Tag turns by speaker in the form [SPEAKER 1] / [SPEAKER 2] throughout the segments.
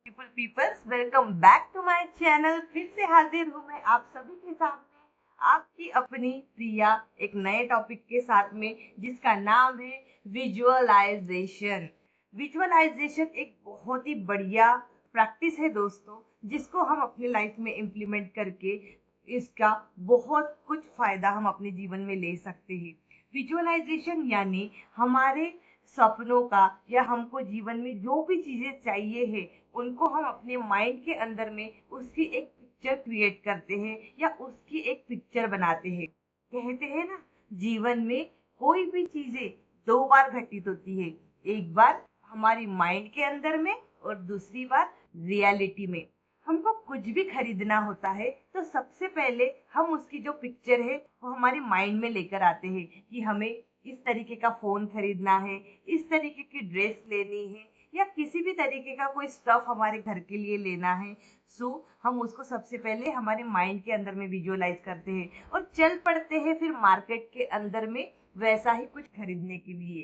[SPEAKER 1] Peoples welcome back to my channel. फिर से हाजिर हूँ मैं आप सभी के सामने आपकी अपनी प्रिया एक नए टॉपिक के साथ में, जिसका नाम है विजुअलाइजेशन। विजुअलाइजेशन एक बहुत ही बढ़िया प्रैक्टिस है दोस्तों, जिसको हम अपनी लाइफ में इम्प्लीमेंट करके इसका बहुत कुछ फायदा हम अपने जीवन में ले सकते हैं। विजुअलाइजेशन यानी हमारे सपनों का या हमको जीवन में जो भी चीजें चाहिए है, उनको हम अपने माइंड के अंदर में उसकी एक पिक्चर क्रिएट करते हैं या उसकी एक पिक्चर बनाते हैं। कहते हैं ना, जीवन में कोई भी चीजें दो बार घटित होती है। एक बार हमारी माइंड के अंदर में और दूसरी बार रियलिटी में। हमको कुछ भी खरीदना होता है तो सबसे पहले हम उसकी जो पिक्चर है वो हमारे माइंड में लेकर आते हैं कि हमें इस तरीके का फोन खरीदना है, इस तरीके की ड्रेस लेनी है या किसी भी तरीके का कोई स्टफ हमारे घर के लिए लेना है। सो हम उसको सबसे पहले हमारे माइंड के अंदर में विजुअलाइज करते हैं और चल पड़ते हैं फिर मार्केट के अंदर में वैसा ही कुछ खरीदने के लिए।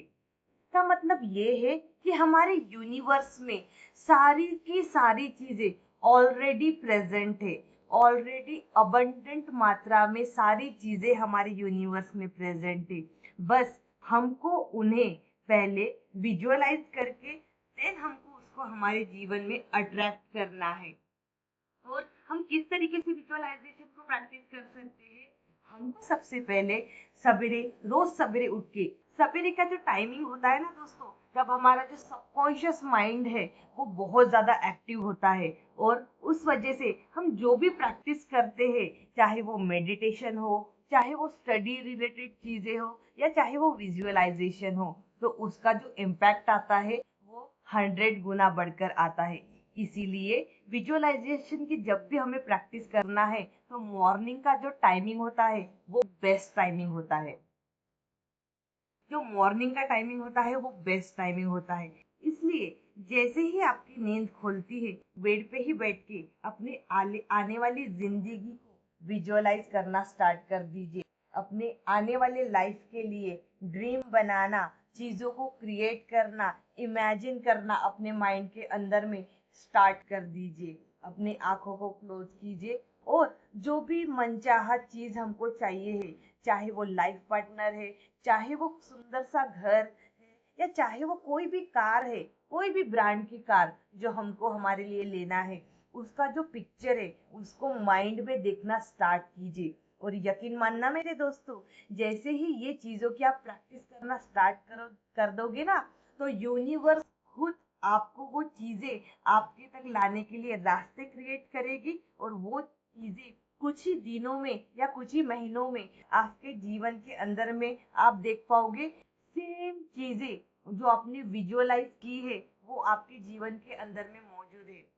[SPEAKER 1] का मतलब ये है कि हमारे यूनिवर्स में सारी की सारी चीजें ऑलरेडी प्रेजेंट है। ऑलरेडी अबंडेंट मात्रा में सारी चीजें हमारे यूनिवर्स में प्रेजेंट है। बस हमको उन्हें पहले विजुअलाइज करके देन हमको उसको हमारे जीवन में अट्रैक्ट करना है। और हम किस तरीके से विजुअलाइजेशन को प्रैक्टिस कर सकते हैं? हमको सबसे पहले सवेरे, रोज सवेरे उठ के, सवेरे का जो टाइमिंग होता है ना दोस्तों, जब हमारा जो सबकॉन्शियस माइंड है वो बहुत ज्यादा एक्टिव होता है, और उस वजह से हम जो भी प्रैक्टिस करते हैं, चाहे वो मेडिटेशन हो, चाहे वो स्टडी रिलेटेड चीजें हो या चाहे वो विजुअलाइजेशन हो, तो उसका जो इम्पैक्ट आता है वो 100 गुना बढ़कर आता है। इसीलिए विजुअलाइजेशन की जब भी हमें प्रैक्टिस करना है तो मॉर्निंग का जो टाइमिंग होता है वो बेस्ट टाइमिंग होता है। जो मॉर्निंग का टाइमिंग होता है वो बेस्ट टाइमिंग होता है। इसलिए जैसे ही आपकी नींद खुलती है, बेड पे ही बैठ के अपने आने वाली जिंदगी को विजुअलाइज करना स्टार्ट कर दीजिए। अपने आने वाले लाइफ के लिए ड्रीम बनाना, चीजों को क्रिएट करना, इमेजिन करना अपने माइंड के अंदर में स्टार्ट कर दीजिए। अपनी आंखों को क्लोज कीजिए और जो भी मनचाहा चीज हमको चाहिए है, चाहे वो लाइफ पार्टनर है, चाहे वो सुंदर सा घर है, या चाहे वो कोई भी कार है, कोई भी ब्रांड की कार जो हमको हमारे लिए लेना है, उसका जो पिक्चर है उसको माइंड में देखना स्टार्ट कीजिए। और यकीन मानना मेरे दोस्तों, जैसे ही ये चीजों की आप प्रैक्टिस करना स्टार्ट कर दोगे ना, तो यूनिवर्स खुद आपको वो चीजें आपके तक लाने के लिए रास्ते क्रिएट करेगी, और वो चीजें कुछ ही दिनों में या कुछ ही महीनों में आपके जीवन के अंदर में आप देख पाओगे। सेम चीजें जो आपने विजुअलाइज की है वो आपके जीवन के अंदर में मौजूद है।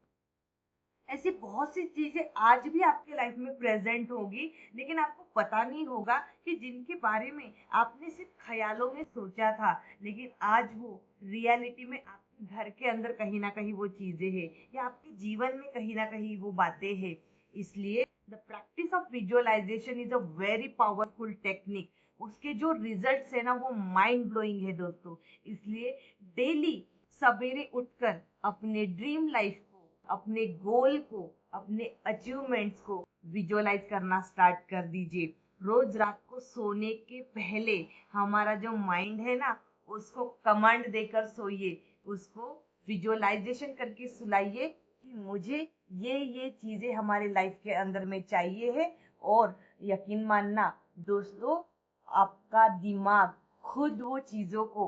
[SPEAKER 1] ऐसी बहुत सी चीजें आज भी आपके लाइफ में प्रेजेंट होगी, लेकिन आपको पता नहीं होगा कि जिनके बारे में आपने सिर्फ ख्यालों में सोचा था, लेकिन आज वो रियलिटी में आपके घर के अंदर कहीं ना कहीं वो चीजें हैं या आपके जीवन में कहीं ना कहीं वो बातें हैं। इसलिए the practice of visualisation is a very powerful technique. उसके जो रिजल्ट्स है ना वो माइंड ब्लोइंग है दोस्तों। इसलिए डेली सवेरे उठकर अपने ड्रीम लाइफ, अपने गोल को, अपने अचीवमेंट्स को विजुअलाइज करना स्टार्ट कर दीजिए। रोज रात को सोने के पहले हमारा जो माइंड है ना, उसको कमांड देकर सोइए, उसको विजुअलाइजेशन करके सुलाइए कि मुझे ये चीजें हमारे लाइफ के अंदर में चाहिए है। और यकीन मानना दोस्तों, आपका दिमाग खुद वो चीजों को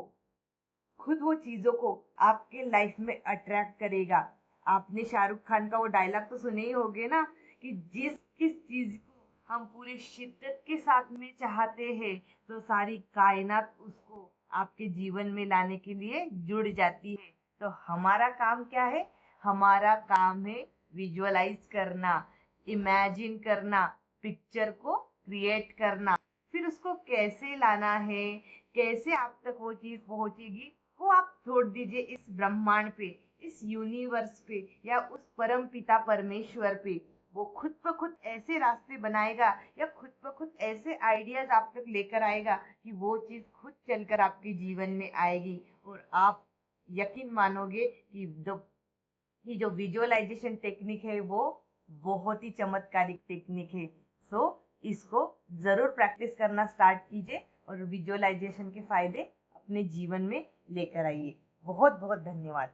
[SPEAKER 1] खुद वो चीजों को आपके लाइफ में अट्रैक्ट करेगा। आपने शाहरुख खान का वो डायलॉग तो सुने ही होंगे ना, कि जिस किस चीज को हम पूरी शिद्दत के साथ में चाहते हैं, तो सारी कायनात उसको आपके जीवन में लाने के लिए जुड़ जाती है। तो हमारा काम क्या है? हमारा काम है विजुअलाइज करना, इमेजिन करना, पिक्चर को क्रिएट करना। फिर उसको कैसे लाना है, कैसे आप तक वो चीज पहुंचेगी, वो आप छोड़ दीजिए इस ब्रह्मांड पे, इस यूनिवर्स पे या उस परम पिता परमेश्वर पे। वो खुद ब खुद ऐसे रास्ते बनाएगा या खुद ब खुद ऐसे आइडियाज आप तक लेकर आएगा कि वो चीज खुद चलकर आपके जीवन में आएगी, और आप यकीन मानोगे कि द ये जो विजुअलाइजेशन टेक्निक है वो बहुत ही चमत्कारिक टेक्निक है। सो इसको जरूर प्रैक्टिस करना स्टार्ट कीजिए और विजुअलाइजेशन के फायदे अपने जीवन में लेकर आइए। बहुत बहुत धन्यवाद।